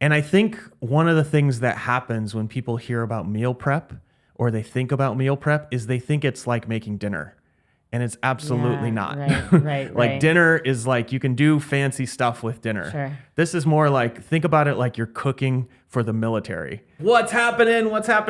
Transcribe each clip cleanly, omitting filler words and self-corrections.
And I think one of the things that happens when people hear about meal prep or they think about meal prep is they think it's like making dinner. And it's absolutely not. Right. Dinner is like you can do fancy stuff with dinner. Sure. This is more like, think about it like you're cooking for the military. What's happening?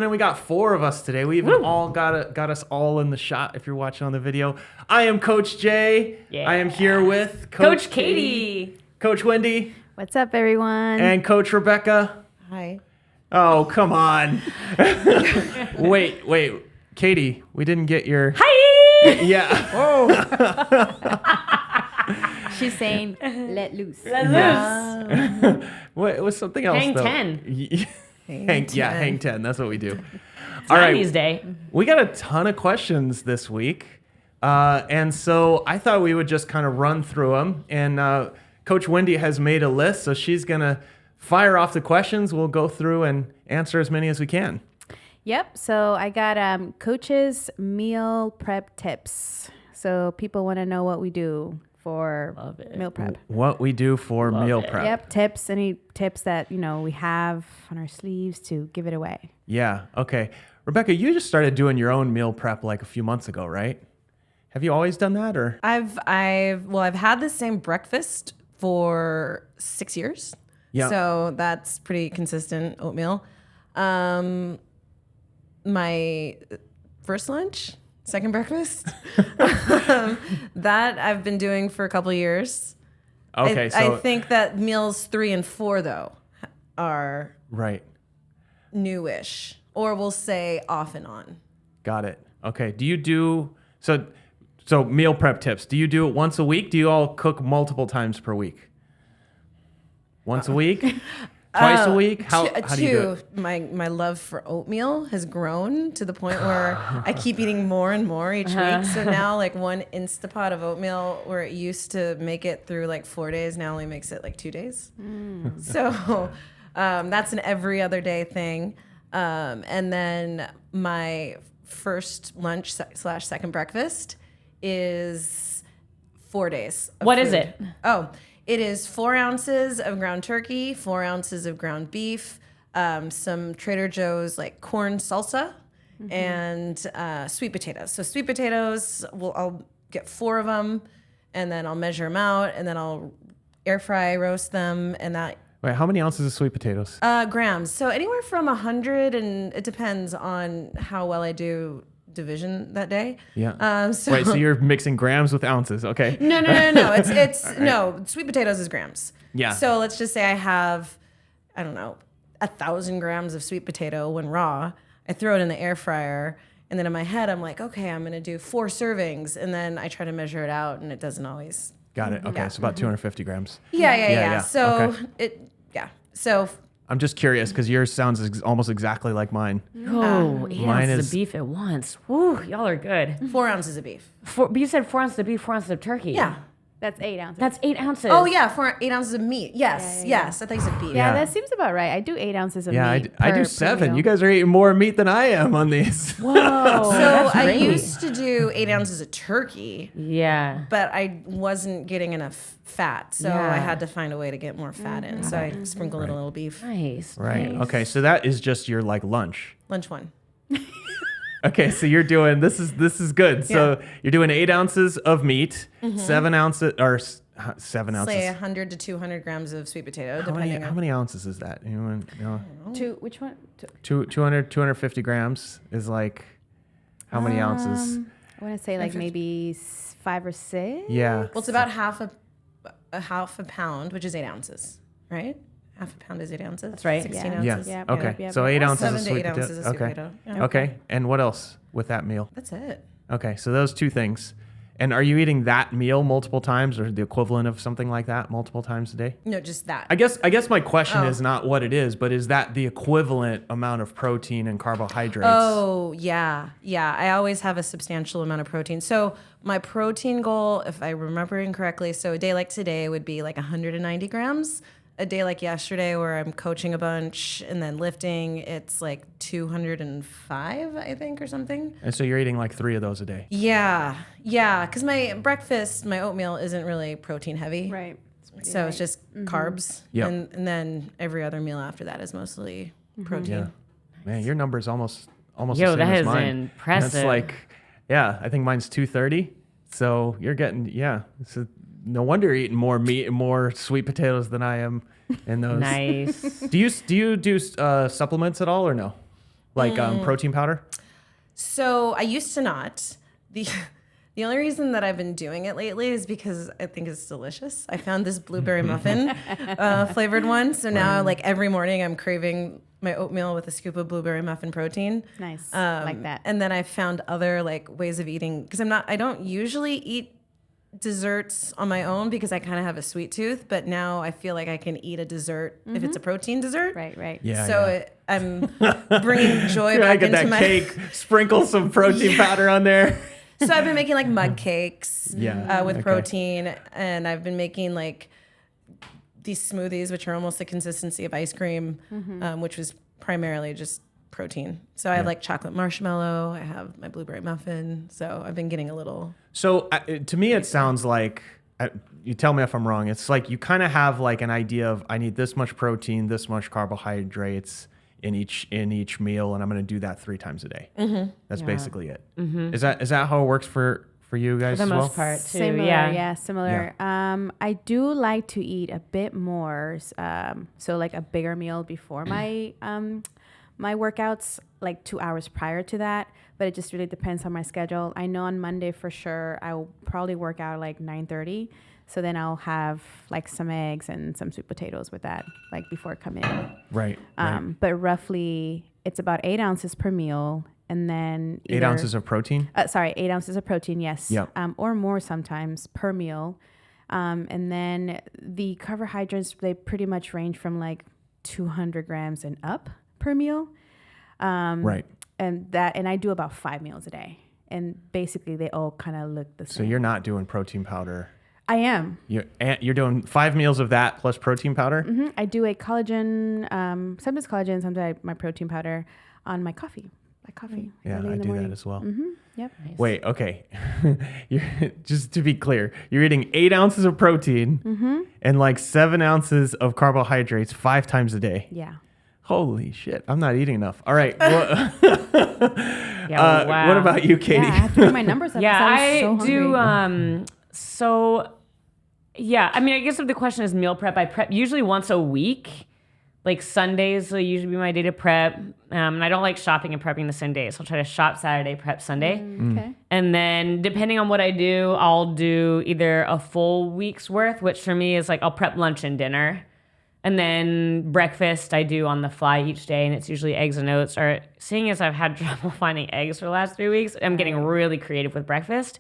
We got 4 of us today. We even all got us all in the shot if you're watching on the video. I am Coach Jay. Yeah. I am here with Coach Katie. Coach Wendy. What's up, everyone? And Coach Rebecca. Hi. Oh, come on. Wait. Katie, we didn't get your... Hi. Yeah. Oh. She's saying, let loose. What was something else? Hang though? 10. Hang 10. That's what we do. All right. Day. We got a ton of questions this week. And so I thought we would just kind of run through them. And Coach Wendy has made a list, so she's going to fire off the questions. We'll go through and answer as many as we can. Yep. So I got Coach's meal prep tips. So people want to know what we do for meal prep. What we do for meal prep. Yep. Tips. Any tips that, we have on our sleeves to give it away. Yeah. Okay. Rebecca, you just started doing your own meal prep like a few months ago, right? Have you always done that, or? I've had the same breakfast for 6 years. Yeah. So that's pretty consistent oatmeal. My first lunch, second breakfast, that I've been doing for a couple of years. Okay. I think that meals 3 and 4 though are Right. newish, or we'll say off and on. Got it. Okay. Do you do so meal prep tips? Do you do it once a week? Do you all cook multiple times per week? Once a week? Twice a week? How do you do it? My love for oatmeal has grown to the point where I keep eating more and more each week. So now like one Instapot of oatmeal where it used to make it through like 4 days now only makes it like 2 days. So that's an every other day thing. And then my first lunch / second breakfast is 4 days. What is it? Oh, it is 4 ounces of ground turkey, 4 ounces of ground beef, some Trader Joe's like corn salsa, and sweet potatoes. So sweet potatoes, I'll get 4 of them, and then I'll measure them out, and then I'll air fry roast them, and that. Wait, how many ounces of sweet potatoes? Grams. So anywhere from 100, and it depends on how well I do division that day. Yeah. Wait, so you're mixing grams with ounces. Okay. No. It's right. No, sweet potatoes is grams. Yeah. So let's just say I have, 1,000 grams of sweet potato when raw. I throw it in the air fryer, and then in my head I'm like, okay, I'm gonna do 4 servings, and then I try to measure it out, and it doesn't always. Got it. Okay. So about 250 grams. Yeah. So Okay. So I'm just curious because yours sounds almost exactly like mine. Oh, 8 mine ounces is- of beef at once. Woo, y'all are good. 4 ounces of beef. But you said 4 ounces of beef, 4 ounces of turkey. Yeah. That's 8 ounces. That's 8 ounces. Oh yeah, 8 ounces of meat. Yes. Yeah. I thought you said beef. yeah, Yeah. that seems about right. I do 8 ounces of Yeah, meat. I per do 7. meal. You guys are eating more meat than I am on these. Whoa. So that's I great. used to do 8 ounces of turkey. Yeah. But I wasn't getting enough fat, so Yeah. I had to find a way to get more fat in. So I sprinkled in a little beef. Nice. Right. Nice. Okay. So that is just your like lunch. Lunch 1. Okay. So you're doing this is good. So you're doing 8 ounces of meat, 7 ounces or 7 ounces. Say 100 to 200 grams of sweet potato, How many, depending how on. many ounces is that? Anyone know? Which one? 250 grams is like how many ounces? I want to say like 150. maybe 5 or 6. Yeah. Well, it's about half a pound, which is 8 ounces, right? Half a pound is 8 ounces. That's right. 16 Yeah. ounces. Yeah. Okay. Yep. So 8 ounces 7 of to sweet 8 potato. ounces of sweet Okay. potato. Yeah. Okay. And what else with that meal? That's it. Okay. So those 2 things. And are you eating that meal multiple times or the equivalent of something like that multiple times a day? No, just that. I guess my question is not what it is, but is that the equivalent amount of protein and carbohydrates? Oh, yeah. Yeah. I always have a substantial amount of protein. So my protein goal, if I'm remembering correctly, so a day like today would be like 190 grams. A day like yesterday where I'm coaching a bunch and then lifting, it's like 205, I think, or something. And so you're eating like 3 of those a day. Yeah. Yeah. Because my breakfast, my oatmeal isn't really protein heavy. Right. So it's just carbs. Yep. And then every other meal after that is mostly protein. Yeah. Man, your number's almost Yo, the same that as is mine. impressive. That's like, yeah, I think mine's 230. So you're getting, So no wonder you're eating more meat and more sweet potatoes than I am in those. Nice. Do you do supplements at all or no? Like protein powder? So I used to not. The only reason that I've been doing it lately is because I think it's delicious. I found this blueberry muffin flavored one. So now like every morning I'm craving my oatmeal with a scoop of blueberry muffin protein. Nice. Like that. And then I found other like ways of eating because I don't usually eat desserts on my own because I kind of have a sweet tooth, but now I feel like I can eat a dessert if it's a protein dessert. Right. Yeah. So I'm bringing joy I back get into that my cake, sprinkle some protein powder on there. So I've been making like mug cakes with okay. protein, and I've been making like these smoothies, which are almost the consistency of ice cream, which was primarily just protein. So I have like chocolate marshmallow. I have my blueberry muffin. So I've been getting a little. So to me, it sounds like, you tell me if I'm wrong, it's like you kind of have like an idea of I need this much protein, this much carbohydrates in each meal, and I'm going to do that 3 times a day. That's basically it. Is that how it works for you guys For the as well? most part, too. Similar, Yeah. similar. I do like to eat a bit more, so like a bigger meal before my my workouts, like 2 hours prior to that. But it just really depends on my schedule. I know on Monday for sure I will probably work out like 9:30. So then I'll have like some eggs and some sweet potatoes with that, like before coming in. Right. But roughly it's about 8 ounces per meal. And then 8 ounces of protein? 8 ounces of protein, yes. Yep. Or more sometimes per meal. And then the carbohydrates, they pretty much range from like 200 grams and up per meal. Right. And I do about 5 meals a day. And basically they all kind of look the same. So you're not doing protein powder. I am. You're doing 5 meals of that plus protein powder? I do a collagen, sometimes collagen, sometimes my protein powder on my coffee. Yeah, early I in the do morning. that as well. Yep. Wait, okay. Just to be clear, you're eating 8 ounces of protein and like 7 ounces of carbohydrates 5 times a day. Yeah. Holy shit, I'm not eting enough. All right. Well, Wow. what about you, Katie? Yeah, I have to do my numbers up. Yeah, 'cause I was so do. hungry. I mean, I guess if the question is meal prep, I prep usually once a week. Like Sundays will usually be my day to prep. And I don't like shopping and prepping the same day. So I'll try to shop Saturday, prep Sunday. Okay. And then depending on what I do, I'll do either a full week's worth, which for me is like I'll prep lunch and dinner. And then breakfast I do on the fly each day, and it's usually eggs and oats. Or seeing as I've had trouble finding eggs for the last 3 weeks, I'm getting really creative with breakfast.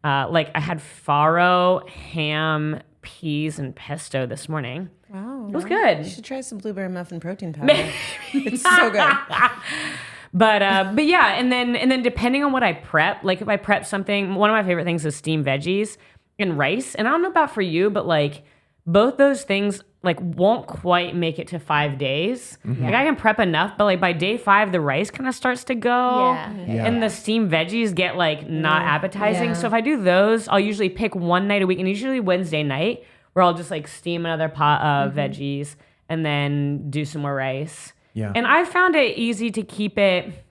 Like I had farro, ham, peas, and pesto this morning. Wow. It was good. You should try some blueberry muffin protein powder. It's so good. But yeah, and then depending on what I prep, like if I prep something, one of my favorite things is steamed veggies and rice. And I don't know about for you, but like both those things like won't quite make it to 5 days. Like I can prep enough, but like by day 5, the rice kind of starts to go. Yeah. And the steamed veggies get like not appetizing. Yeah. So if I do those, I'll usually pick one night a week, and usually Wednesday night, where I'll just like steam another pot of veggies and then do some more rice. Yeah. And I found it easy to keep it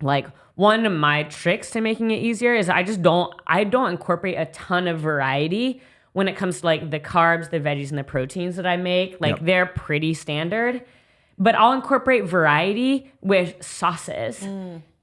like one of my tricks to making it easier is I don't incorporate a ton of variety when it comes to like the carbs, the veggies, and the proteins that I make. Like they're pretty standard, but I'll incorporate variety with sauces.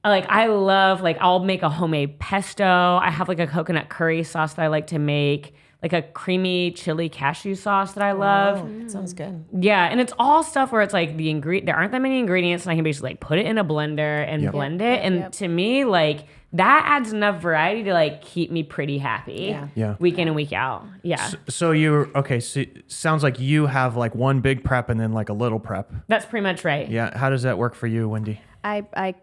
Like I love, like I'll make a homemade pesto. I have like a coconut curry sauce that I like to make, like a creamy chili cashew sauce that I love. Oh, that sounds good. Yeah, and it's all stuff where it's like there aren't that many ingredients, and I can basically like put it in a blender and blend it. And to me, like that adds enough variety to like keep me pretty happy. Yeah. Week in and week out. Yeah. So so sounds like you have like one big prep and then like a little prep. That's pretty much right. Yeah. How does that work for you, Wendy? I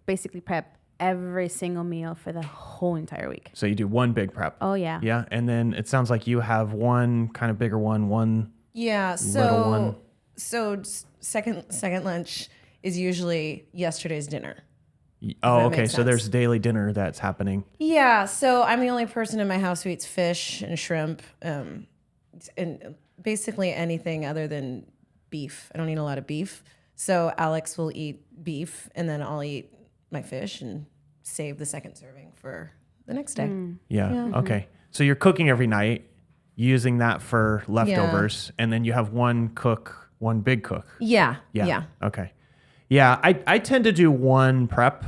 basically prep every single meal for the whole entire week. So you do one big prep. Oh, yeah. Yeah. And then it sounds like you have one kind of bigger one. Yeah. Little one. So second lunch is usually yesterday's dinner. Oh, that okay. makes So sense. there's daily dinner that's happening. Yeah. So I'm the only person in my house who eats fish and shrimp. and basically anything other than beef. I don't eat a lot of beef. So Alex will eat beef, and then I'll eat my fish and save the second serving for the next day. Yeah. Okay. So you're cooking every night, using that for leftovers, and then you have one big cook. Yeah. Okay. Yeah. I tend to do one prep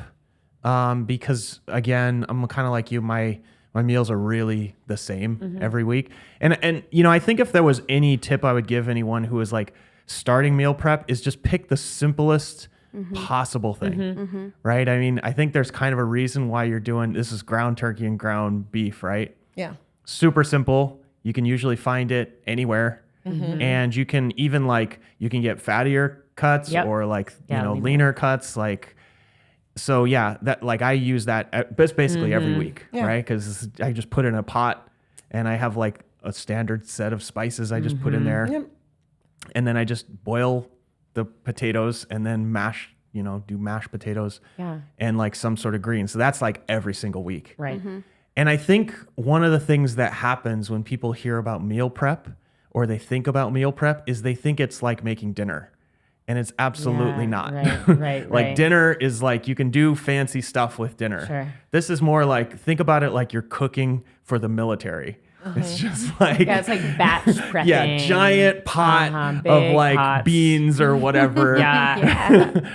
because, again, I'm kind of like you. My meals are really the same every week. And you know, I think if there was any tip I would give anyone who is like starting meal prep is just pick the simplest possible thing, right? I mean, I think there's kind of a reason why you're doing this is ground turkey and ground beef, right? Yeah. Super simple. You can usually find it anywhere. And you can even you can get fattier cuts or leaner cuts. So yeah, that I use that basically every week, right? Because I just put it in a pot and I have like a standard set of spices I just put in there. Yep. And then I just boil the potatoes and then do mashed potatoes and like some sort of green. So that's like every single week. Right. And I think one of the things that happens when people hear about meal prep or they think about meal prep is they think it's like making dinner. And it's absolutely not. Right. Dinner is like you can do fancy stuff with dinner. Sure. This is more like, think about it like you're cooking for the military. It's just like it's like batch prepping. Giant pot of like pots. beans or whatever.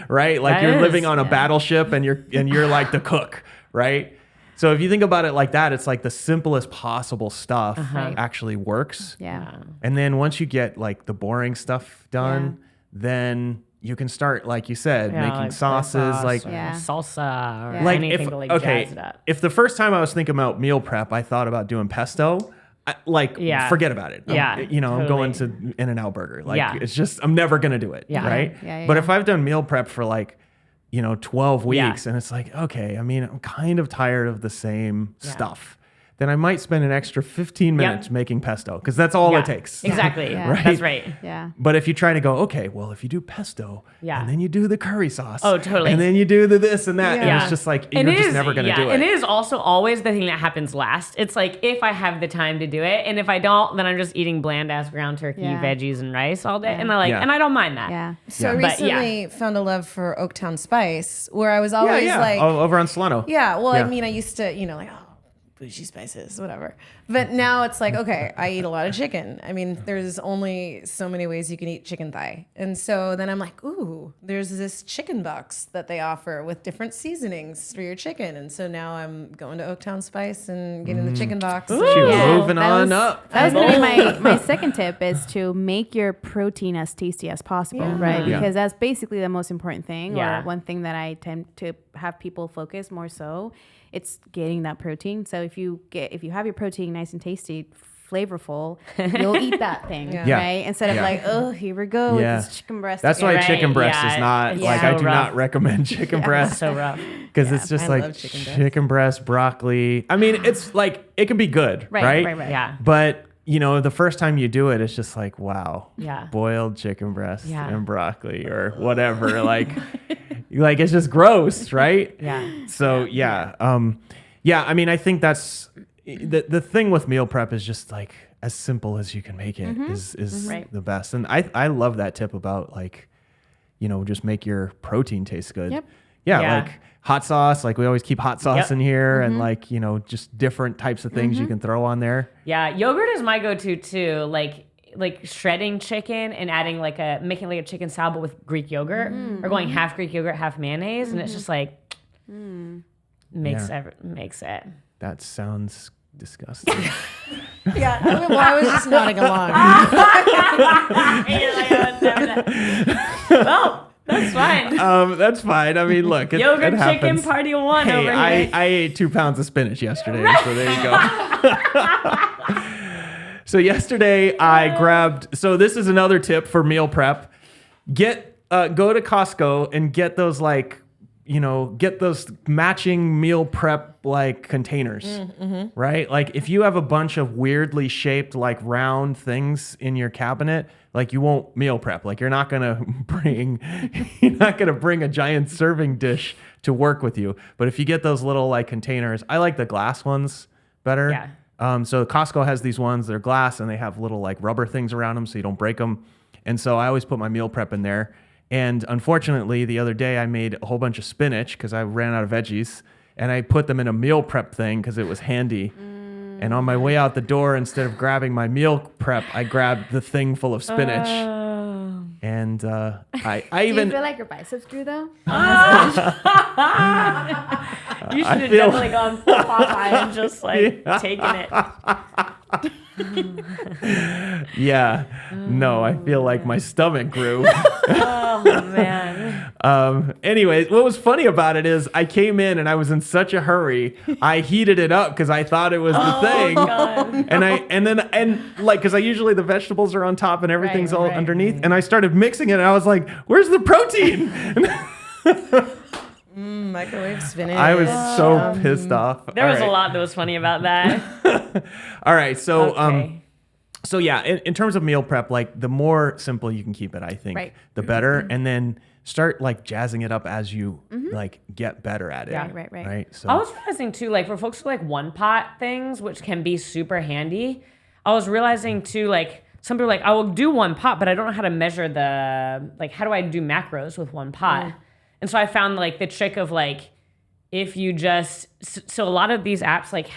Right? Like you're living on a battleship and you're like the cook, right? So if you think about it like that, it's like the simplest possible stuff actually works. Yeah. And then once you get like the boring stuff done, then you can start, like you said, making like sauces, sauce like or salsa or like anything to jazz it up. if the first time I was thinking about meal prep, I thought about doing pesto, forget about it. I'm going to In-N-Out Burger. It's just, I'm never going to do it. Right. But if I've done meal prep for 12 weeks and it's like, okay, I mean, I'm kind of tired of the same stuff. Then I might spend an extra 15 minutes making pesto because that's all it takes. Exactly. Right? That's right. Yeah. But if you try to go, okay, well, if you do pesto and then you do the curry sauce. Oh, totally. And then you do the this and that. And it's just like, you're just never going to do it. And it is also always the thing that happens last. It's like, if I have the time to do it, and if I don't, then I'm just eating bland ass ground turkey, veggies and rice all day. And and I don't mind that. Yeah. So I recently found a love for Oaktown Spice where I was always like. Over on Solano. Yeah. Well, I mean, I used to, bougie spices, whatever. But now it's like, okay, I eat a lot of chicken. I mean, there's only so many ways you can eat chicken thigh. And so then I'm like, ooh, there's this chicken box that they offer with different seasonings for your chicken. And so now I'm going to Oaktown Spice and getting the chicken box. Moving on up. That was going to be my second tip is to make your protein as tasty as possible, right? Because that's basically the most important thing or one thing that I tend to have people focus more so. It's getting that protein. So if you have your protein nice and tasty, flavorful, you'll eat that thing, right? Instead of here we go with this chicken breast. That's why chicken breast is not I do not recommend chicken breast. It's so rough. Because it's just like chicken breast, broccoli. I mean, it's like it can be good, right? Yeah. But the first time you do it, it's just like, wow, Yeah. boiled chicken breast and broccoli or whatever. Like it's just gross, right? Yeah. So I mean, I think that's the thing with meal prep is just like as simple as you can make it is the best. And I love that tip about just make your protein taste good. Yep. Yeah. Like hot sauce, like we always keep hot sauce in here and just different types of things you can throw on there. Yeah, yogurt is my go-to too. Like shredding chicken and adding making a chicken salad with Greek yogurt or going half Greek yogurt, half mayonnaise. And it's just makes it. That sounds disgusting. I was just nodding along. Well, that's fine. That's fine. I mean, look, yogurt it chicken happens. party one over here. I ate 2 pounds of spinach yesterday, so there you go. So yesterday I grabbed. So this is another tip for meal prep. Go to Costco and get those get those matching meal prep containers, right? Like if you have a bunch of weirdly shaped round things in your cabinet, you won't meal prep. You're not gonna bring a giant serving dish to work with you. But if you get those little containers, I like the glass ones better. Yeah. So Costco has these ones, they're glass and they have little like rubber things around them so you don't break them. And so I always put my meal prep in there. And unfortunately, the other day I made a whole bunch of spinach because I ran out of veggies, and I put them in a meal prep thing because it was handy. And on my way out the door, instead of grabbing my meal prep, I grabbed the thing full of spinach. And I Do even you feel like your biceps grew though? You should have definitely gone full Popeye and just like taken it. yeah, no, I feel like my stomach grew. Oh man. Anyways, what was funny about it is I came in and I was in such a hurry. I heated it up because I thought it was the thing. God. And like, because I usually the vegetables are on top and everything's all right. underneath. And I started mixing it and I was like, where's the protein? Microwave spinach. I was so pissed off. There All was a right. lot that was funny about that. All right. So, Okay. so yeah, in terms of meal prep, like the more simple you can keep it, I think, Right. the better. And then start like jazzing it up as you like get better at it. Yeah. Right. Right. So I was realizing too, like for folks who like one pot things, which can be super handy, I was realizing too, like some people are like, I will do one pot, but I don't know how to measure how do I do macros with one pot? And so I found like the trick of like, if you just, so a lot of these apps like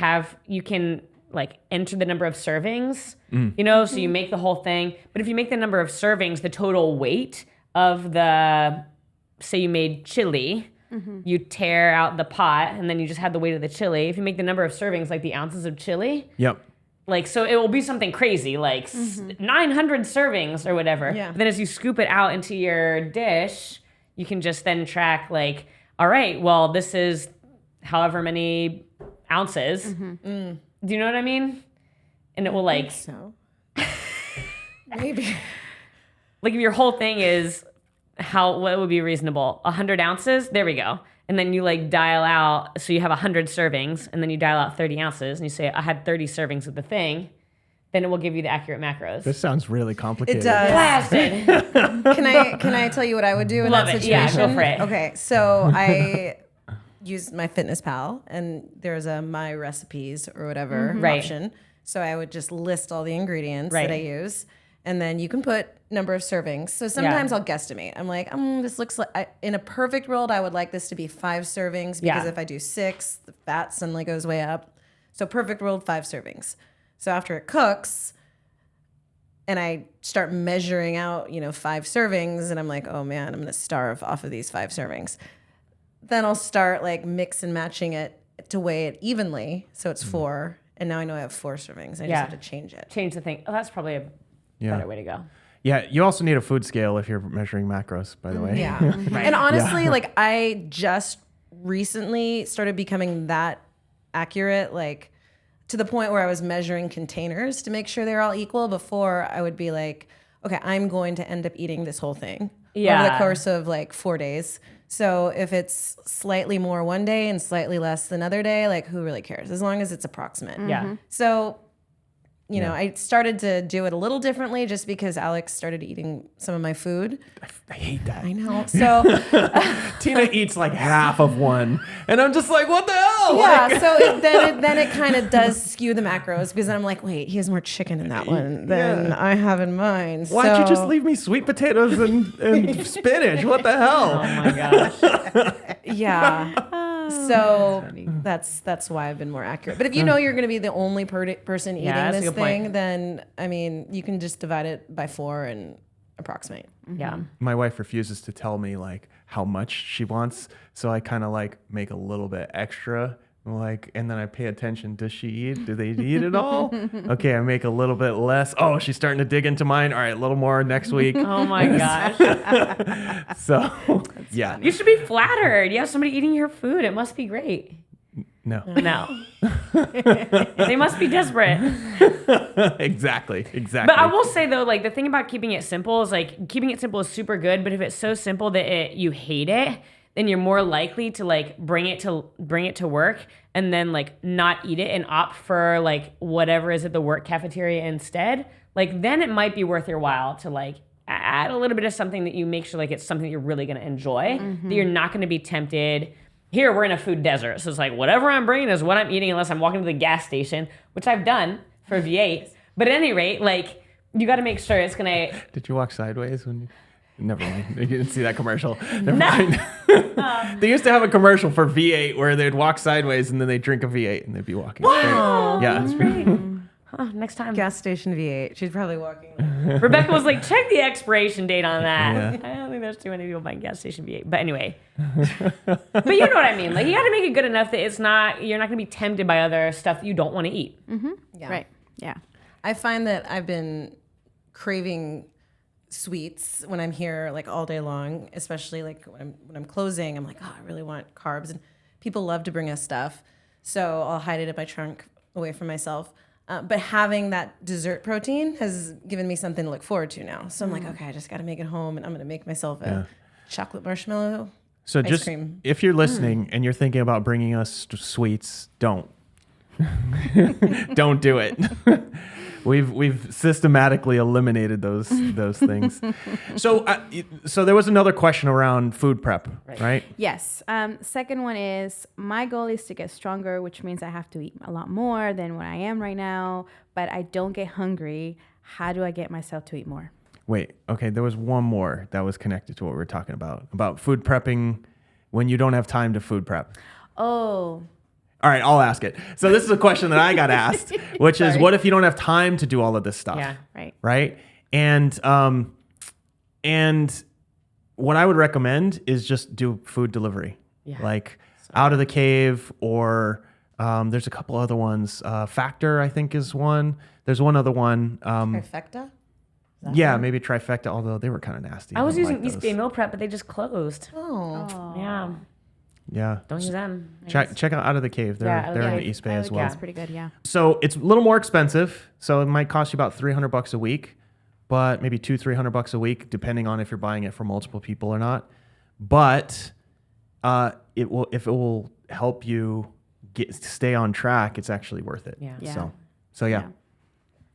you can like enter the number of servings, so you make the whole thing. But if you make the number of servings, the total weight of say you made chili, you tear out the pot and then you just have the weight of the chili. If you make the number of servings, like the ounces of chili, Yep. like, so it will be something crazy, like 900 servings or whatever. Yeah. But then as you scoop it out into your dish, you can just then track like, all right, well, this is however many ounces. Do you know what I mean? And it will like, So maybe. like if your whole thing is what would be reasonable? 100 ounces? There we go. And then you like dial out, so you have 100 servings, and then you dial out 30 ounces, and you say, I had 30 servings of the thing. Then it will give you the accurate macros. This sounds really complicated. It does. Blasted. Can I tell you what I would do in Love that it. situation? Yeah, go for it. Okay, so I used my Fitness Pal, and there's a My Recipes or whatever Right. option. So I would just list all the ingredients Right. that I use, and then you can put number of servings. So sometimes I'll guesstimate. I'm like, this looks like in a perfect world, I would like this to be 5 servings because Yeah. if I do 6, the fat suddenly goes way up. So perfect world, 5 servings. So after it cooks, and I start measuring out, 5 servings, and I'm like, oh man, I'm gonna starve off of these 5 servings. Then I'll start like mix and matching it to weigh it evenly, so it's 4. And now I know I have 4 servings. I just have to change it. Change the thing. Oh, that's probably a better way to go. Yeah, you also need a food scale if you're measuring macros, by the way. Yeah. And honestly, like I just recently started becoming that accurate, like to the point where I was measuring containers to make sure they're all equal. Before I would be like, okay, I'm going to end up eating this whole thing over the Yeah. course of like 4 days. So if it's slightly more one day and slightly less another day, like who really cares? As long as it's approximate. Yeah. So, I started to do it a little differently just because Alex started eating some of my food. I hate that. I know. So Tina eats like half of one, and I'm just like, what the hell? yeah, Like- so then it kind of does skew the macros because I'm like, wait, he has more chicken in that one than I have in mine. Why'd you just So- leave me sweet potatoes and spinach? What the hell? Oh my gosh. Yeah. So that's why I've been more accurate. But if you know you're going to be the only person eating that's a this good point. thing, then I mean, you can just divide it by 4 and approximate. Yeah. My wife refuses to tell me like how much she wants, so I kind of like make a little bit extra. Like, and then I pay attention. Does she eat? Do they eat it all? Okay, I make a little bit less. Oh, she's starting to dig into mine. All right, a little more next week. Oh my gosh. So, yeah, You should be flattered. You have somebody eating your food. It must be great. no, No. They must be desperate. exactly. But I will say though, like the thing about keeping it simple is like keeping it simple is super good. But if it's so simple that you hate it, then you're more likely to like bring it to work and then like not eat it and opt for like whatever is at the work cafeteria instead. Like then it might be worth your while to like add a little bit of something that you make sure like it's something that you're really going to enjoy, that you're not going to be tempted here we're in a food desert. So it's like whatever I'm bringing is what I'm eating unless I'm walking to the gas station, which I've done for V8. But at any rate, like you got to make sure it's going to... Did you walk sideways when you... Never mind. You didn't see that commercial. Never mind. They used to have a commercial for V8 where they'd walk sideways and then they'd drink a V8 and they'd be walking straight. Yeah, that's great. Next time. Gas station V8. She's probably walking. Rebecca was like, check the expiration date on that. Yeah. I don't think there's too many people buying gas station V8. But anyway. But you know what I mean. Like, you got to make it good enough that you're not going to be tempted by other stuff that you don't want to eat. Mm-hmm. Yeah. Right. Yeah. I find that I've been craving sweets when I'm here like all day long, especially like when I'm closing. I'm like, oh, I really want carbs, and people love to bring us stuff, so I'll hide it in my trunk away from myself. But having that dessert protein has given me something to look forward to now. So I'm like, okay, I just got to make it home, and I'm gonna make myself a chocolate marshmallow. So ice just cream. if you're listening and you're thinking about bringing us sweets, don't. Don't do it. We've systematically eliminated those things. So there was another question around food prep, right? Yes. Second one is my goal is to get stronger, which means I have to eat a lot more than what I am right now, but I don't get hungry. How do I get myself to eat more? Wait, okay, there was one more that was connected to what we were talking about food prepping when you don't have time to food prep. Oh, all right, I'll ask it. So this is a question that I got asked, which is, what if you don't have time to do all of this stuff? Yeah, right. Right? And what I would recommend is just do food delivery. Yeah. Like Out of the Cave, or there's a couple other ones. Factor, I think, is one. There's one other one. Trifecta? Yeah, maybe Trifecta, although they were kind of nasty. I was don't using like East those. Bay Meal Prep, but they just closed. Oh. Yeah. Yeah. Don't use them. Check out Out of the Cave. They're Yeah, Out of the in the Cave. East Bay I as like- well. yeah. That's pretty good. Yeah. So it's a little more expensive. So it might cost you about $300 a week, but maybe $200-300 a week, depending on if you're buying it for multiple people or not. But if it will help you stay on track, it's actually worth it. Yeah. Yeah. So yeah.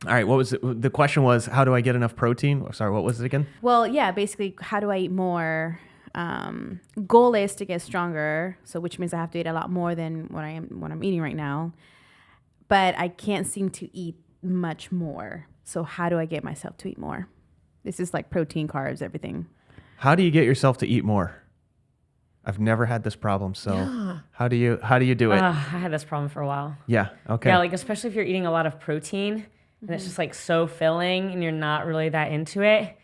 All right. What was it? The question was, how do I get enough protein? Sorry, what was it again? Well, yeah, basically, how do I eat more? Goal is to get stronger, so which means I have to eat a lot more than what I'm eating right now. But I can't seem to eat much more. So how do I get myself to eat more? This is like protein, carbs, everything. How do you get yourself to eat more? I've never had this problem. So how do you do it? I had this problem for a while. Yeah. Okay. Yeah, like especially if you're eating a lot of protein and it's just like so filling and you're not really that into it.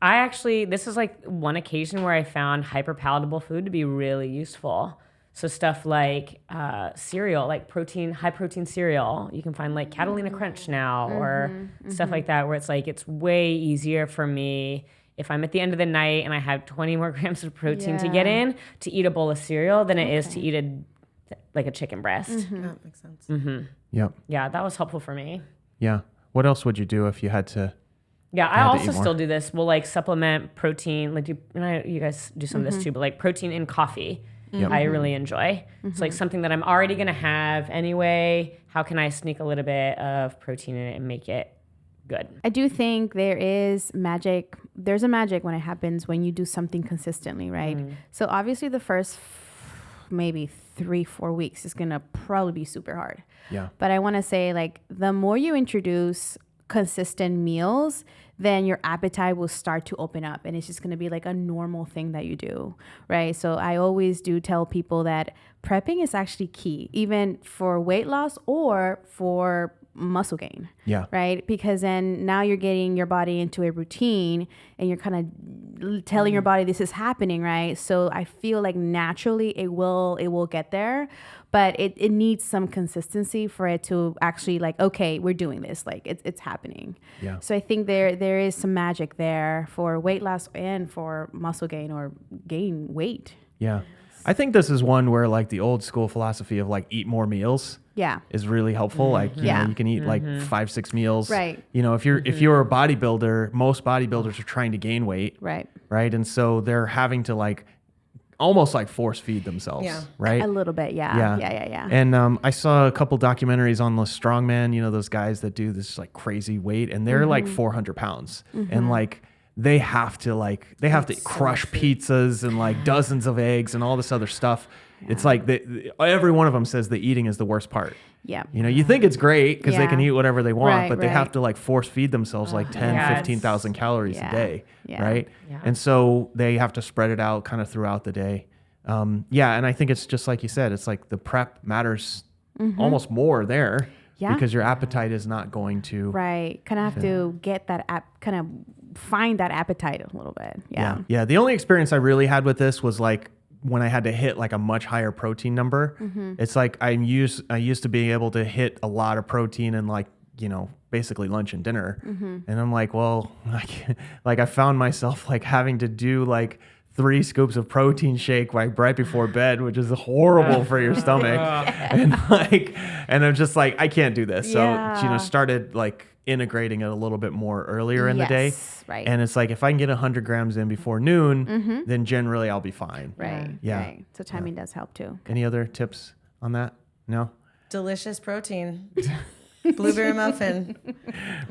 This is like one occasion where I found hyperpalatable food to be really useful. So stuff like cereal, like high protein cereal. You can find like Catalina Crunch now or stuff like that, where it's like it's way easier for me if I'm at the end of the night and I have 20 more grams of protein to get in, to eat a bowl of cereal than it is to eat a chicken breast. That makes sense. Yep. Yeah, that was helpful for me. Yeah. What else would you do if you had to? Yeah, I had to also eat more? still do this. We'll like supplement protein. Like you guys do some of this too, but like protein in coffee, Yep. I really enjoy. It's like something that I'm already gonna have anyway. How can I sneak a little bit of protein in it and make it good? I do think there is magic. There's a magic when it happens when you do something consistently, right? So obviously the first maybe 3-4 weeks is gonna probably be super hard. Yeah. But I want to say, like, the more you introduce consistent meals, then your appetite will start to open up, and it's just going to be like a normal thing that you do, right? So I always do tell people that prepping is actually key, even for weight loss or for muscle gain. Yeah. Right? Because then now you're getting your body into a routine and you're kind of telling your body this is happening, right? So I feel like naturally it will get there, but it needs some consistency for it to actually like, okay, we're doing this, like it's happening. Yeah. So I think there is some magic there for weight loss and for muscle gain or gain weight. Yeah. I think this is one where like the old school philosophy of like eat more meals Yeah. is really helpful. Like, you know, you can eat like 5-6 meals. Right. You know, if you're a bodybuilder, most bodybuilders are trying to gain weight. Right. Right. And so they're having to like almost like force feed themselves. Yeah. Right. A little bit. Yeah. And I saw a couple documentaries on the strongman, you know, those guys that do this like crazy weight, and they're like 400 pounds. And like they have to crush pizzas and like dozens of eggs and all this other stuff. It's like every one of them says the eating is the worst part. Yeah. You know, you think it's great because they can Yeah. eat whatever they want, Right, but they right. have to like force feed themselves like 10, Yes. 15,000 calories Yeah. a day. Yeah. Right. Yeah. And so they have to spread it out kind of throughout the day. Yeah. And I think it's just like you said, it's like the prep matters almost more there Yeah. because your appetite is not going to. Right. Kind of have to get that kind of find that appetite a little bit. Yeah. Yeah. The only experience I really had with this was like when I had to hit like a much higher protein number. It's like I used to be able to hit a lot of protein in like, you know, basically lunch and dinner. And I'm like, well, like I found myself like having to do like 3 scoops of protein shake right before bed, which is horrible for your stomach. And I'm just like, I can't do this. So, you know, started like integrating it a little bit more earlier in the day. Yes, right. And it's like, if I can get 100 grams in before noon, then generally I'll be fine. Right. Yeah. Right. So timing does help too. Any other tips on that? No? Delicious protein. Blueberry muffin.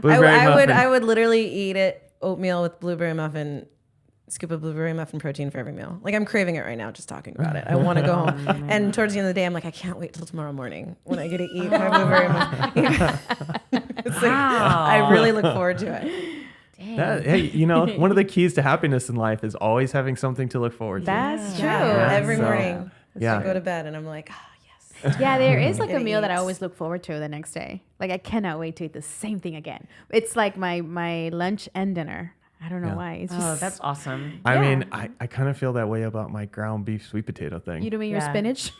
Blueberry muffin. I would literally eat it oatmeal with blueberry muffin. Scoop of blueberry muffin protein for every meal. Like I'm craving it right now just talking about it. I want to go home. And towards the end of the day, I'm like, I can't wait till tomorrow morning when I get to eat my blueberry muffin. It's like, I really look forward to it. Hey, you know, one of the keys to happiness in life is always having something to look forward to. That's true. Every So, morning. yeah. I go to bed and I'm like, yes. Yeah, there is like a Gonna meal that I eat. always look forward to the next day. Like I cannot wait to eat the same thing again. It's like my lunch and dinner. I don't know Yeah. why. It's Oh, just that's awesome. I Yeah. mean, I kind of feel that way about my ground beef sweet potato thing. you doing your Yeah. spinach.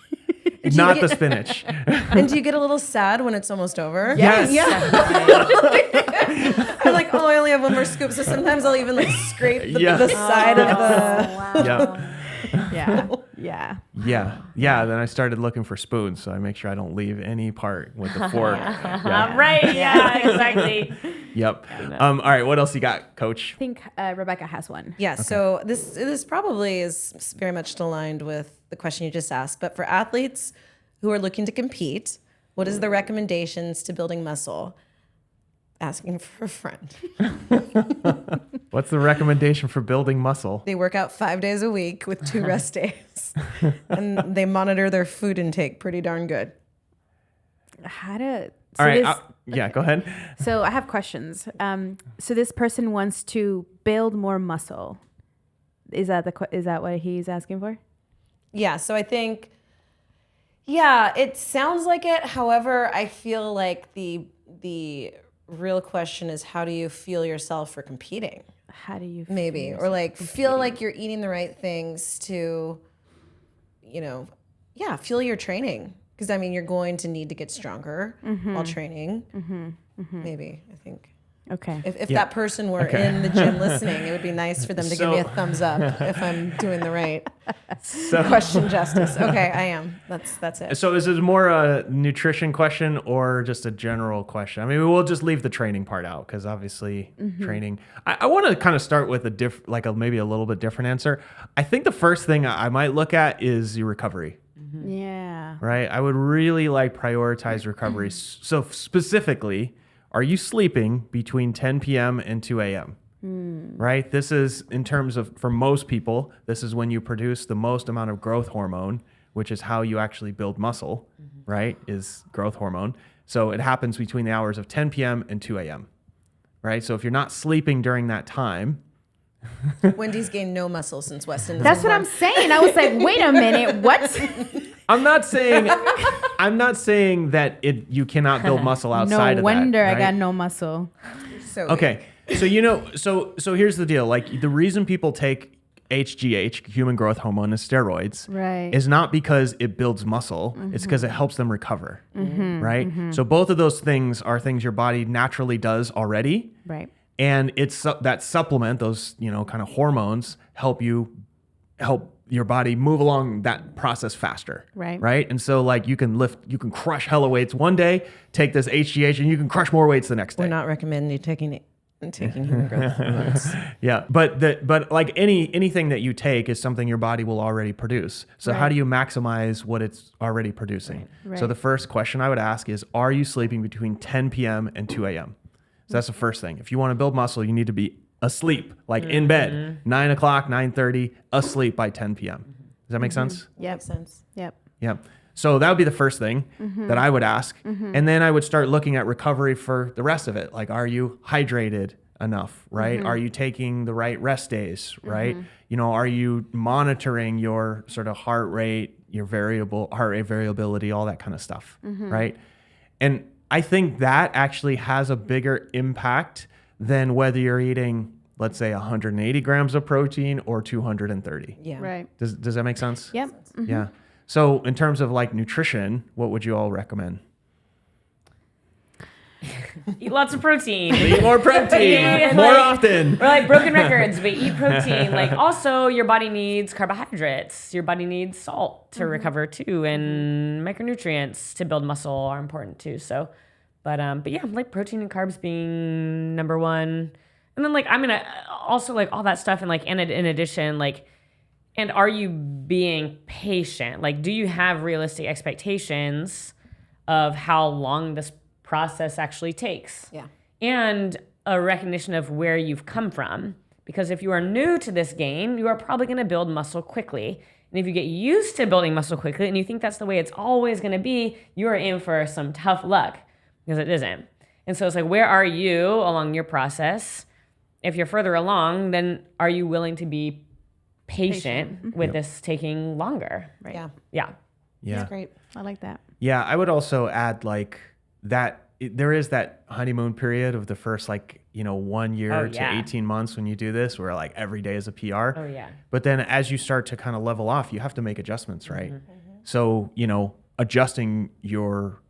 Not the spinach. And do you get a little sad when it's almost over? Yes. I'm like, oh, I only have one more scoop. So sometimes I'll even like scrape the, Yeah. the side of the. Yeah. Yeah. Yeah. Yeah. Then I started looking for spoons, so I make sure I don't leave any part with the fork. Yeah. Right. Yeah, exactly. Yep. All right. What else you got, Coach? I think Rebecca has one. Yeah, so this probably is very much aligned with the question you just asked. But for athletes who are looking to compete, what is the recommendations to building muscle? Asking for a friend. What's the recommendation for building muscle? They work out 5 days a week with 2 rest days, and they monitor their food intake pretty darn good. How to? All right. this- Yeah. Go ahead. So I have questions. So this person wants to build more muscle. Is that what he's asking for? Yeah, so I think, yeah, it sounds like it. However, I feel like the real question is, how do you feel yourself for competing? How do you Maybe, feel or like yourself feel competing? like you're eating the right things to, you know, fuel your training. Because I mean, you're going to need to get stronger while training. Maybe, I think. Okay. If that person were in the gym listening, it would be nice for them to give me a thumbs up if I'm doing the right question justice. Okay, I am. That's it. So is it more a nutrition question or just a general question? I mean, we'll just leave the training part out because obviously training. I want to kind of start with maybe a little bit different answer. I think the first thing I might look at is your recovery. Yeah. Right? I would really prioritize recovery. So specifically, are you sleeping between 10 p.m. and 2 a.m.? Right? This is in terms of, for most people, this is when you produce the most amount of growth hormone, which is how you actually build muscle, right? Is growth hormone. So it happens between the hours of 10 p.m. and 2 a.m. Right? So if you're not sleeping during that time, Wendy's gained no muscle since Weston. That's what I'm saying. I was like, wait a minute, what? I'm not saying that you cannot build muscle outside No of wonder that. I right? got no muscle. So Okay. So so here's the deal. Like the reason people take HGH, human growth hormone, and steroids Right. is not because it builds muscle. It's because it helps them recover. Right? So both of those things are things your body naturally does already. Right. And it's that supplement, those, kind of hormones help your body move along that process faster. Right. Right. And so you can crush hella weights one day, take this HGH, and you can crush more weights the next day. we're not recommending you taking human growth hormones. Yeah. But like anything that you take is something your body will already produce. So how Right. do you maximize what it's already producing? Right. So the first question I would ask is, are you sleeping between 10 p.m. and 2 a.m.? So that's the first thing. If you want to build muscle, you need to be asleep, like in bed, 9 o'clock, 9:30, asleep by 10 p.m. Does that make sense? Yep. Makes sense. Yep. Yeah. So that would be the first thing that I would ask. And then I would start looking at recovery for the rest of it. Like, are you hydrated enough, right? Are you taking the right rest days, right? You know, are you monitoring your sort of heart rate, your heart rate variability, all that kind of stuff, right? And I think that actually has a bigger impact than whether you're eating, let's say, 180 grams of protein or 230. Yeah. Right. Does that make sense? Yep. Yeah. So in terms of like nutrition, what would you all recommend? Eat lots of protein. Eat more protein Yeah, more like- often. We're like broken records, but eat protein. Like also your body needs carbohydrates. Your body needs salt to recover too, and micronutrients to build muscle are important too. So, but yeah, like protein and carbs being number one, and then like also like all that stuff, and like in addition like, and are you being patient? Like, do you have realistic expectations of how long this process actually takes? Yeah. And a recognition of where you've come from. Because if you are new to this game, you are probably going to build muscle quickly. And if you get used to building muscle quickly and you think that's the way it's always going to be, you are in for some tough luck because it isn't. And so it's like, where are you along your process? If you're further along, then are you willing to be patient with this taking longer? Right. Yeah. Yeah. Yeah. That's great. I like that. Yeah. I would also add like that there is that honeymoon period of the first 1 year Oh, to yeah. 18 months when you do this, where like every day is a PR. Oh, yeah. But then as you start to kind of level off, you have to make adjustments, right? So, adjusting your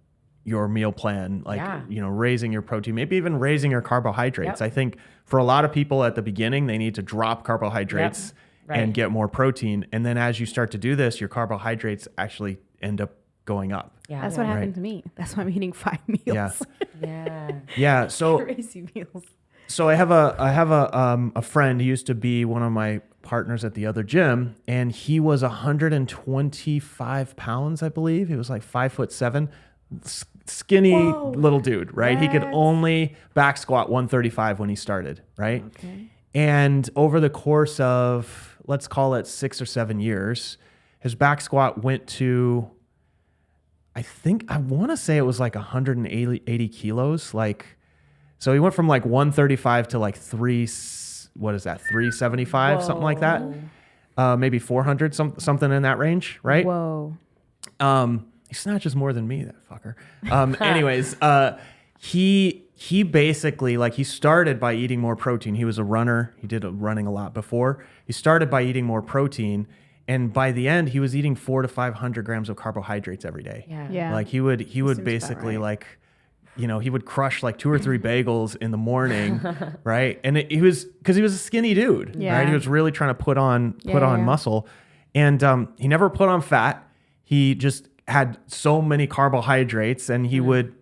meal plan, raising your protein, maybe even raising your carbohydrates. Yep. I think for a lot of people at the beginning, they need to drop carbohydrates Yep. Right. and get more protein. And then as you start to do this, your carbohydrates actually end up going up. Yeah. That's what Right. happened to me. That's why I'm eating 5 meals. Yeah. Yeah. Yeah. So Crazy meals. So I have a friend. He used to be one of my partners at the other gym, and he was 125 pounds, I believe. He was like 5'7", skinny little dude, right? He could What? only back squat 135 when he started, right? Okay. And over the course of, let's call it 6 or 7 years, his back squat went to, I want to say it was like 180 kilos, so he went from like 135 to like 375, something like that. Maybe 400, something in that range, right? Whoa. He snatches more than me, that fucker. Anyways, he basically, he started by eating more protein. He was a runner. He did running a lot before. He started by eating more protein, and by the end, he was eating 400 to 500 grams of carbohydrates every day. Yeah. Yeah. He would about basically right. he would crush like 2 or 3 bagels in the morning, right? And he was because he was a skinny dude, Yeah. right? He was really trying to put on Yeah. muscle, and he never put on fat. He just had so many carbohydrates, and he would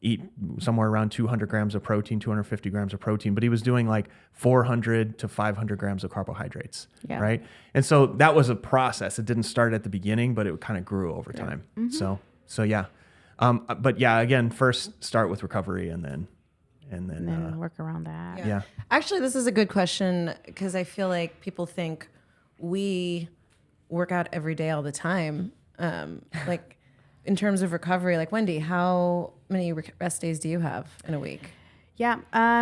eat somewhere around 200 grams of protein, 250 grams of protein, but he was doing like 400 to 500 grams of carbohydrates, Yeah. right? And so that was a process. It didn't start at the beginning, but it kind of grew over time. So yeah. But yeah, again, first start with recovery and then And then work around that. yeah. Actually, this is a good question because I feel like people think we work out every day all the time. Like in terms of recovery, like Wendy, how many rest days do you have in a week? Yeah.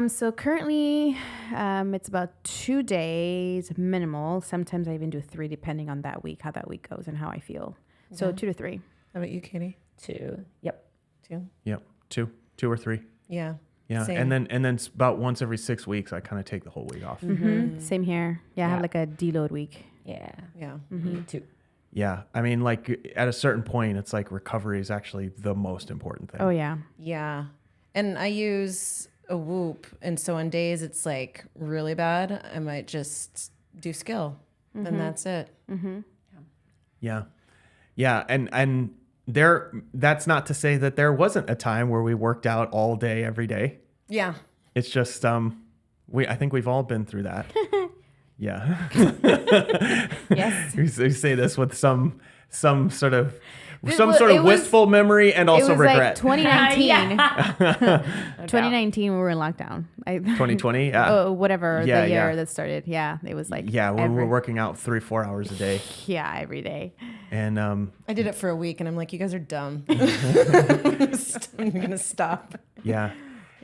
So currently, it's about 2 days minimal. Sometimes I even do 3, depending on that week, how that week goes and how I feel. So 2 to 3. How about you, Katie? 2. Yep. 2? Yep. Two or three. Yeah. Yeah. Same. And then it's about once every 6 weeks, I kind of take the whole week off. Mm-hmm. Same here. Yeah, I have Yeah. like a deload week. Yeah. Yeah. Me too. Yeah. I mean, at a certain point, it's like recovery is actually the most important thing. Oh yeah. Yeah. And I use a Whoop. And so on days it's like really bad, I might just do skill. And that's it. Yeah. Yeah. And that's not to say that there wasn't a time where we worked out all day, every day. Yeah. It's just, I think we've all been through that. Yeah. Yes. We say this with some sort of some sort of wistful memory and also it was regret. like 2019. Yeah. 2019, we were in lockdown. 2020, yeah. Oh, whatever Yeah, the year yeah. that started. Yeah, it was like Yeah, we were working out 3-4 hours a day, Yeah, every day. and I did it for a week, and I'm like, you guys are dumb. I'm gonna stop. yeah.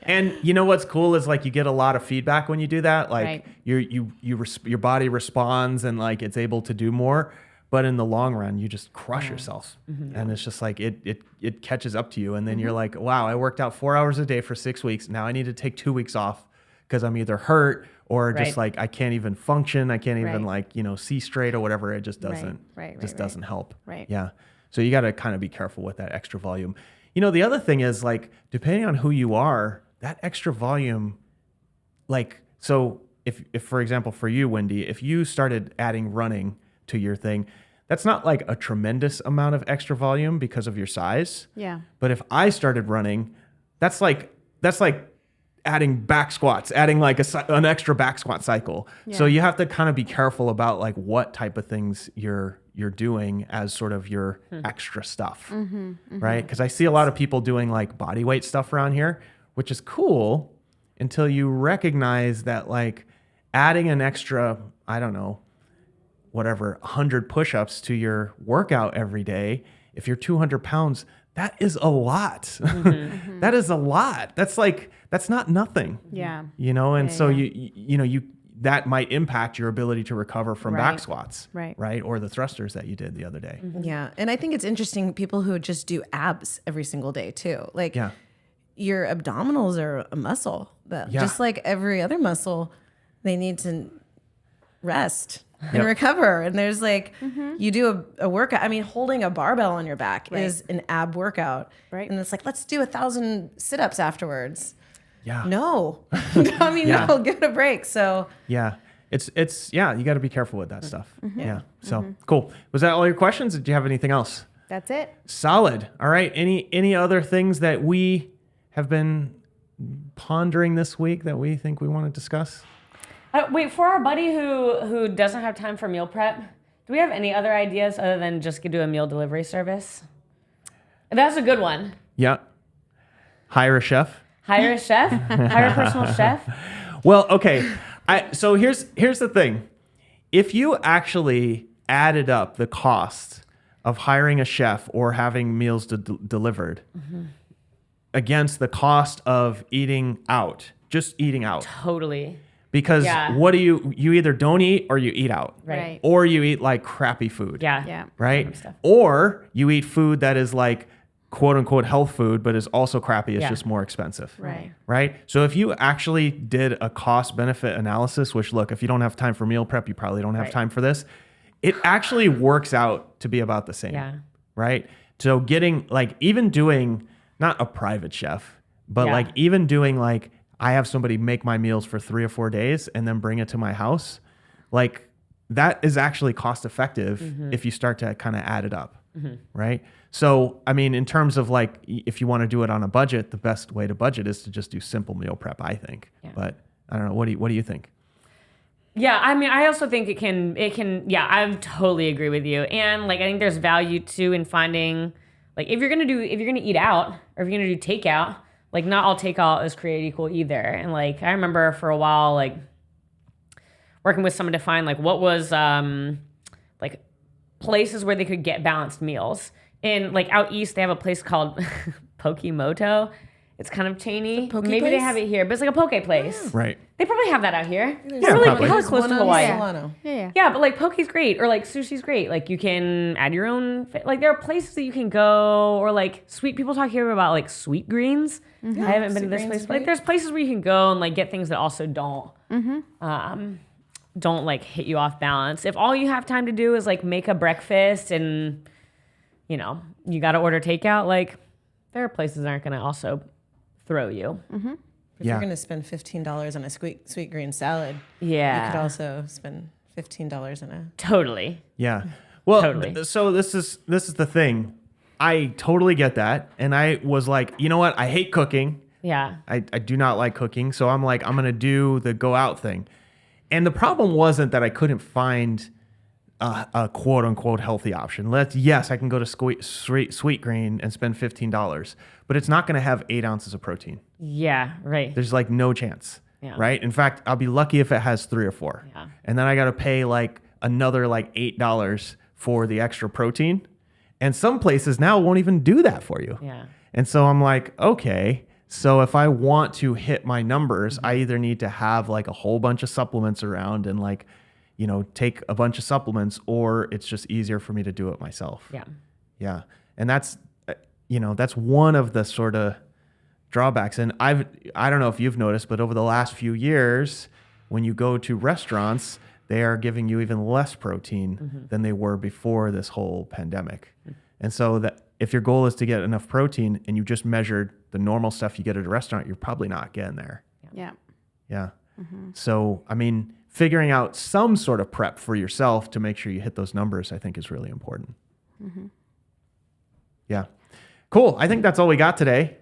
And you know what's cool is like you get a lot of feedback when you do that. Like Right. your body responds and like it's able to do more. But in the long run, you just crush yourself, and it's just like it catches up to you, and then you're like, wow, I worked out 4 hours a day for 6 weeks. Now I need to take 2 weeks off because I'm either hurt or just Right. like I can't even function. I can't even Right. like see straight or whatever. It just doesn't Right, doesn't help. Right. Yeah. So you got to kind of be careful with that extra volume. The other thing is like depending on who you are, that extra volume, like so if for example for you, Wendy, if you started adding running to your thing, that's not like a tremendous amount of extra volume because of your size. Yeah. But if I started running, that's like adding back squats, adding like an extra back squat cycle. So Yeah. you have to kind of be careful about like what type of things you're doing as sort of your extra stuff, right? Because I see a lot of people doing like body weight stuff around here, which is cool until you recognize that like adding an extra, I don't know, whatever, 100 push-ups to your workout every day, if you're 200 pounds, that is a lot. That is a lot. That's not nothing. Yeah. And Yeah, so yeah. you that might impact your ability to recover from back Right. squats, Right. or the thrusters that you did the other day. Yeah, and I think it's interesting people who just do abs every single day too. Like Yeah. your abdominals are a muscle that Yeah. just like every other muscle, they need to rest and Yep. recover. And there's like you do a workout. I mean, holding a barbell on your back is an ab workout. Right. And it's like, let's do 1,000 sit-ups afterwards. Yeah. No. I mean, Yeah. no, give it a break. So Yeah. It's you got to be careful with that stuff. Yeah. So cool. Was that all your questions? Did you have anything else? That's it. Solid. All right. Any other things that we have been pondering this week that we think we want to discuss? Wait, for our buddy who doesn't have time for meal prep, do we have any other ideas other than just do a meal delivery service? That's a good one. Yeah. Hire a chef. Hire a chef, hire a personal chef. Well, okay. So here's the thing. If you actually added up the cost of hiring a chef or having meals delivered against the cost of eating out, just eating out. Totally. Because Yeah. what do you either don't eat or you eat out. Right. Or you eat like crappy food. Yeah. Yeah. Right? stuff. Or you eat food that is like quote unquote health food, but is also crappy. It's Yeah. just more expensive. Right. Right? So if you actually did a cost benefit analysis, which look, if you don't have time for meal prep, you probably don't have Right. time for this. It actually works out to be about the same. Yeah. Right? So getting like even doing not a private chef, but Yeah. like even doing like I have somebody make my meals for 3 or 4 days and then bring it to my house. Like that is actually cost effective if you start to kind of add it up. Right. So, I mean, in terms of like, if you want to do it on a budget, the best way to budget is to just do simple meal prep, I think. Yeah. But I don't know. What do you think? Yeah, I mean, I also think it can, yeah, I totally agree with you. And like, I think there's value too in finding, like, if you're going to eat out or if you're going to do takeout, like not all takeout is created equal either. And like, I remember for a while, like working with someone to find like what was, like places where they could get balanced meals. And like out east, they have a place called Pokemoto. It's kind of chainy. poke Maybe they place? have it here, but it's like a poke place. Right. They probably have that out here. Yeah, Probably probably. close One to on Hawaii. Solano. Yeah. Yeah, but like poke's great, or like sushi's great. Like you can add your own. Like there are places that you can go, or like sweet. People talk here about like sweet greens. I haven't been to this Sweet place, Greens but like is there's places where you can go and like get things that also don't like hit you off balance. If all you have time to do is like make a breakfast and you got to order takeout, like there are places that aren't going to also throw you. If you're going to spend $15 on a sweet green salad, Yeah, you could also spend $15 on a. totally. Yeah. Well, Totally. so this is the thing. I totally get that. And I was like, you know what? I hate cooking. Yeah, I do not like cooking. So I'm like, I'm going to do the go out thing. And the problem wasn't that I couldn't find a quote unquote healthy option. Yes, I can go to Sweet Green and spend $15, but it's not going to have 8 ounces of protein. Yeah, right. There's like no chance, Yeah. right? In fact, I'll be lucky if it has 3 or 4. Yeah. And then I got to pay like another like $8 for the extra protein. And some places now won't even do that for you. Yeah. And so I'm like, okay, so if I want to hit my numbers, I either need to have like a whole bunch of supplements around and like, you know, take a bunch of supplements, or it's just easier for me to do it myself. Yeah. Yeah. And that's, you know, that's one of the sort of drawbacks. And I don't know if you've noticed, but over the last few years, when you go to restaurants, they are giving you even less protein than they were before this whole pandemic. And so that if your goal is to get enough protein and you just measured the normal stuff you get at a restaurant, you're probably not getting there. Yeah. Yeah. So, I mean, figuring out some sort of prep for yourself to make sure you hit those numbers, I think is really important. Yeah. Cool. I think that's all we got today.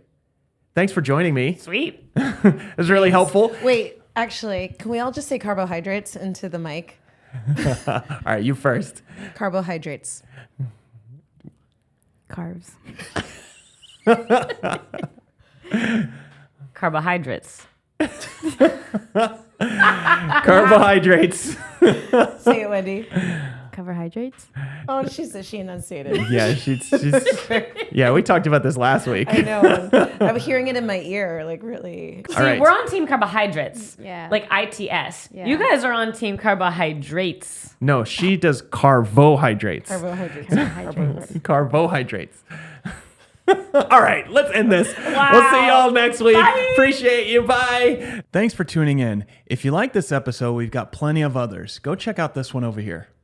Thanks for joining me. Sweet. It was really helpful. Wait, actually, can we all just say carbohydrates into the mic? All right, you first. Carbohydrates. Carbs. Carbohydrates. Carbohydrates. Say it, Wendy. Carbohydrates. Oh, she enunciated. Yeah, she's yeah, we talked about this last week. I know. I'm hearing it in my ear, like really. See, All right. we're on team carbohydrates. Yeah. Like ITS. Yeah. You guys are on team carbohydrates. No, she does carbohydrates. Carbohydrates. Carbohydrates. Carbohydrates. All right, let's end this. Wow. We'll see y'all next week. Bye. Appreciate you. Bye. Thanks for tuning in. If you like this episode, we've got plenty of others. Go check out this one over here.